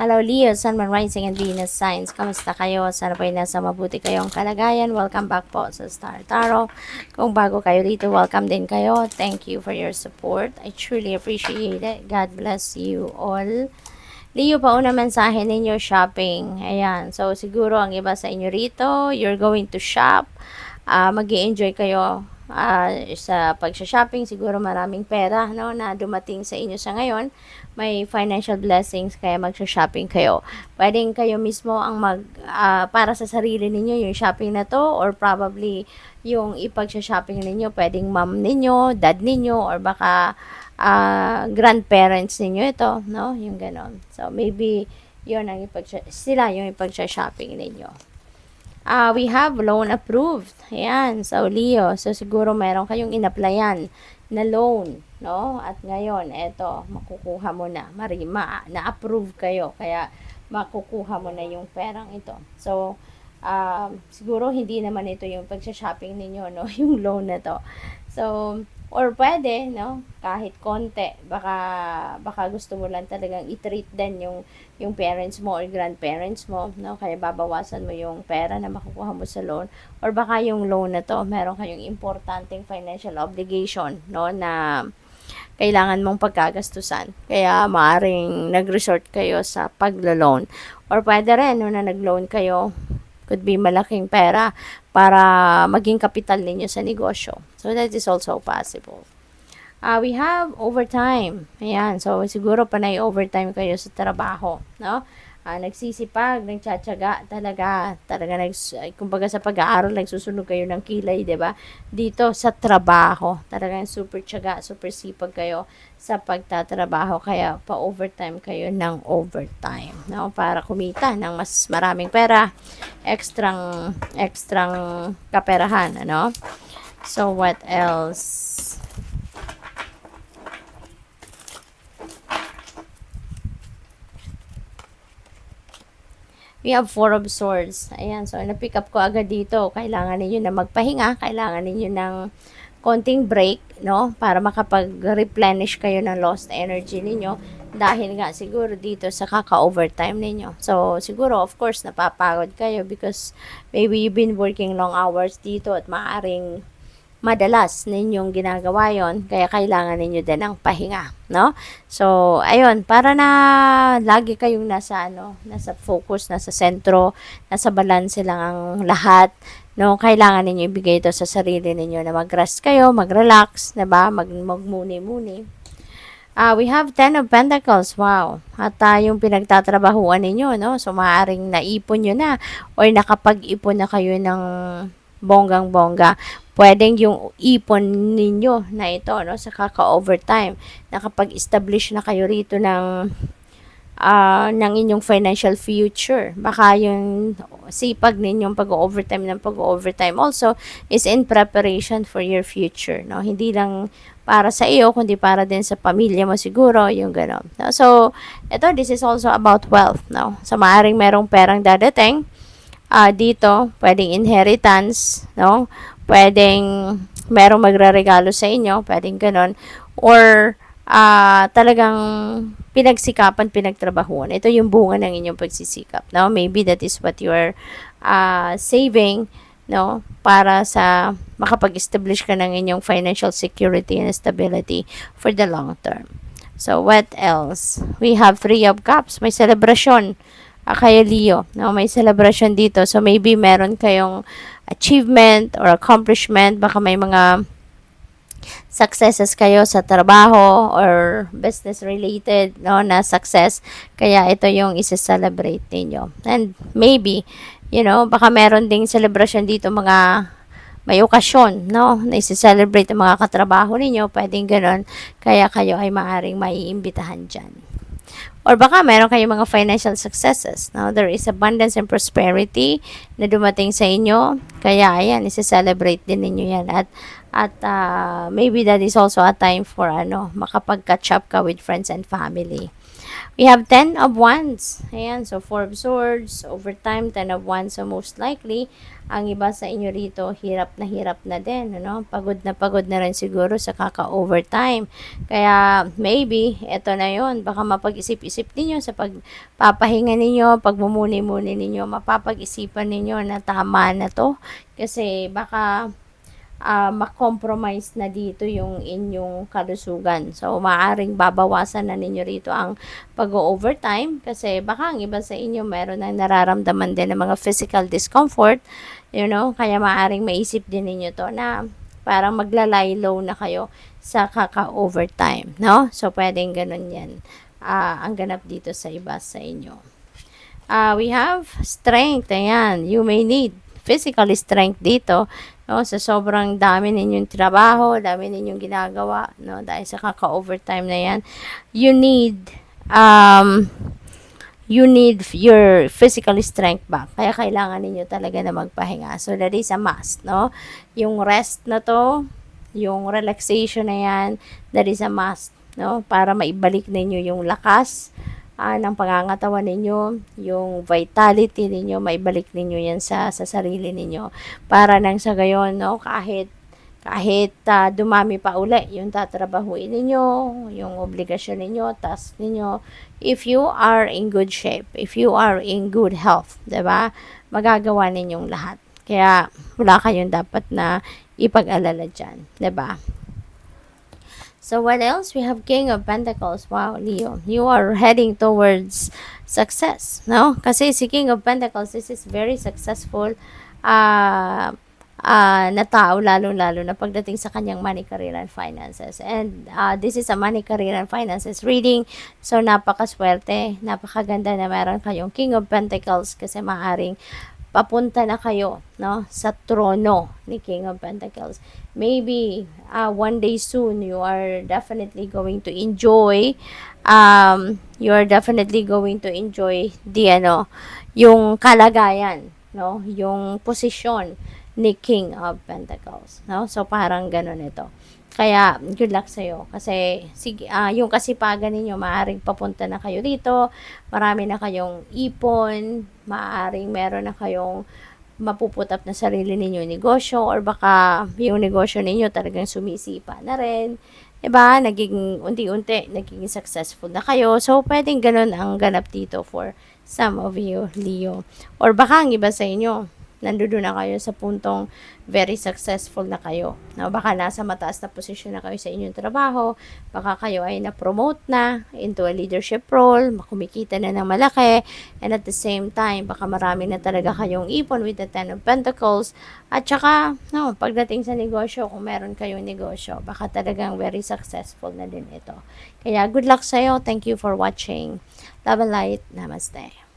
Hello Leo, Sun, Moon, Rising, and Venus signs. Kamusta kayo? Sana po ay nasa mabuti kayong kalagayan. Welcome back po sa Star Tarot. Kung bago kayo dito, welcome din kayo. Thank you for your support. I truly appreciate it. God bless you all. Leo, pauna mensahe ninyo, shopping. Ayan. So, siguro ang iba sa inyo rito, you're going to shop. Mag-i-enjoy kayo sa pag-shopping. Siguro maraming pera, no, na dumating sa inyo sa ngayon. May financial blessings, kaya mag-shopping kayo. Pwedeng kayo mismo ang para sa sarili ninyo, yung shopping na to, or probably yung ipag-shopping ninyo, pwedeng mom ninyo, dad ninyo, or baka grandparents ninyo ito, no? Yung ganon. So, maybe yun ang sila yung ipag-shopping ninyo. We have loan approved. Ayan. So, Leo. So, siguro meron kayong inaplayan na loan, no? At ngayon, eto, makukuha mo na. Na-approve kayo. Kaya, makukuha mo na yung perang ito. So, siguro hindi naman ito yung pag-shopping ninyo, no? Yung loan na to. So, or pwede, no? Kahit konti. Baka gusto mo lang talagang i-treat din yung parents mo or grandparents mo, no? Kaya babawasan mo yung pera na makukuha mo sa loan. Or baka yung loan na to, meron kayong importanteng financial obligation, no? Na kailangan mong pagkagastusan. Kaya maaring nag-resort kayo sa paglo-loan. Or pwede rin, no, na nag-loan kayo, could be malaking pera para maging kapital ninyo sa negosyo. So, that is also possible. We have overtime. Ayan. So, siguro panay overtime kayo sa trabaho. No? Nagsisipag, nagtsatsaga, talaga, kumbaga sa pag-aaral, nagsusunog kayo ng kilay, di ba? Dito sa trabaho, talagang super tsaga, super sipag kayo sa pagtatrabaho, kaya pa-overtime kayo ng overtime, no? Para kumita ng mas maraming pera, extrang kaperahan, ano? So, what else? We have Four of Swords. Ayan, so na-pick up ko agad dito. Kailangan ninyo na magpahinga. Kailangan ninyo ng konting break, no? Para makapag-replenish kayo ng lost energy ninyo. Dahil nga siguro dito sa kaka-overtime ninyo. So, siguro, of course, napapagod kayo because maybe you've been working long hours dito at maaring madalas ninyong ginagawa yon, kaya kailangan ninyo din ng pahinga, no? So, ayun, para na lagi kayong nasa focus, nasa sentro, nasa balance lang ang lahat, no? Kailangan ninyo ibigay ito sa sarili ninyo na mag-rest kayo, mag-relax, 'di ba? Magmuni-muni. We have 10 of Pentacles. Wow. At yung pinagtatrabahuan ninyo, no? So, maaaring naipon nyo na or nakapag-ipon na kayo ng bonggang-bongga. Pwedeng yung ipon ninyo na ito, no, sa kaka-overtime, nakapag-establish na kayo rito ng inyong financial future. Baka yung sipag ninyong pag-overtime also is in preparation for your future, no? Hindi lang para sa iyo, kundi para din sa pamilya mo siguro, yung gano'n. No? So, this is also about wealth, no? So, maaaring merong perang dadating, dito, pwedeng inheritance, no? Pwedeng merong magre-regalo sa inyo, pwedeng ganon. Or, talagang pinagtrabahuan. Ito yung bunga ng inyong pagsisikap, no? Maybe that is what you are saving, no? Para sa makapag-establish ka ng inyong financial security and stability for the long term. So, what else? We have Three of Cups. May celebration kayo, Leo, no? May celebration dito. So, maybe meron kayong achievement or accomplishment. Baka may mga successes kayo sa trabaho or business related, no, na success. Kaya ito yung isa-celebrate ninyo. And maybe, baka meron ding celebration dito, mga may okasyon, no, na isa-celebrate ang mga katrabaho ninyo. Pwedeng ganon. Kaya kayo ay maaaring maiimbitahan dyan. Or baka meron kayong mga financial successes. No? There is abundance and prosperity na dumating sa inyo. Kaya, ayan, isi-celebrate din ninyo yan. At maybe that is also a time for makapag-catch up ka with friends and family. We have 10 of Wands. Ayan, so 4 of Swords, overtime, 10 of Wands. So most likely, ang iba sa inyo rito, hirap na din, ano? Pagod na rin siguro sa kaka-overtime. Kaya, maybe, eto na yon. Baka mapag-isip-isip ninyo sa pagpapahinga ninyo, pagmumuni-muni ninyo, mapapag-isipan ninyo na tama na to. Kasi, baka makompromise na dito yung inyong kalusugan. So, maaaring babawasan na ninyo rito ang pag-overtime kasi baka ang iba sa inyo meron ng nararamdaman din ng mga physical discomfort, kaya maaaring maisip din ninyo to na parang maglalay low na kayo sa kaka-overtime, no? So, pwedeng ganun yan. Ang ganap dito sa iba sa inyo. We have strength. Ayan, you may need physical strength dito, no? Sa sobrang dami ninyong trabaho, dami ninyong ginagawa, no? Dahil sa kaka-overtime na yan, you need your physical strength back. Kaya kailangan ninyo talaga na magpahinga. So, that is a must, no? Yung rest na to, yung relaxation na yan, that is a must, no? Para maibalik ninyo yung lakas ng pangangatawan ninyo, yung vitality ninyo, maibalik ninyo yan sa sarili ninyo. Para nang sa gayon, no, kahit dumami pa uli yung tatrabahuin ninyo, yung obligasyon ninyo, task ninyo, if you are in good shape, if you are in good health, diba? Magagawa ninyong lahat. Kaya wala kayong dapat na ipag-alala dyan, diba? So, what else? We have King of Pentacles. Wow, Leo. You are heading towards success, no? Kasi si King of Pentacles, this is very successful na tao, lalo-lalo na pagdating sa kanyang money, career, and finances. And this is a money, career, and finances reading. So, napakaswerte, napakaganda na meron kayong King of Pentacles kasi maaring papunta na kayo, no, sa trono ni King of Pentacles. Maybe one day soon you are definitely going to enjoy the yung kalagayan, no, yung posisyon ni King of Pentacles, no? So parang ganoon ito. Kaya, good luck sa'yo. Kasi, yung kasipagan ninyo, maaaring papunta na kayo dito, marami na kayong ipon, maaaring meron na kayong mapuputap na sarili ninyo negosyo, or baka yung negosyo ninyo talagang sumisipa na rin. Diba? Naging unti-unti, naging successful na kayo. So, pwedeng ganun ang ganap dito for some of you, Leo. Or baka ang iba sa inyo, nandoon na kayo sa puntong very successful na kayo. No, baka nasa mataas na posisyon na kayo sa inyong trabaho, baka kayo ay na-promote na into a leadership role, makumikita na ng malaki, and at the same time, baka marami na talaga kayong ipon with the Ten of Pentacles, at saka, no, pagdating sa negosyo, kung meron kayong negosyo, baka talagang very successful na din ito. Kaya, good luck sa'yo. Thank you for watching. Love and light. Namaste.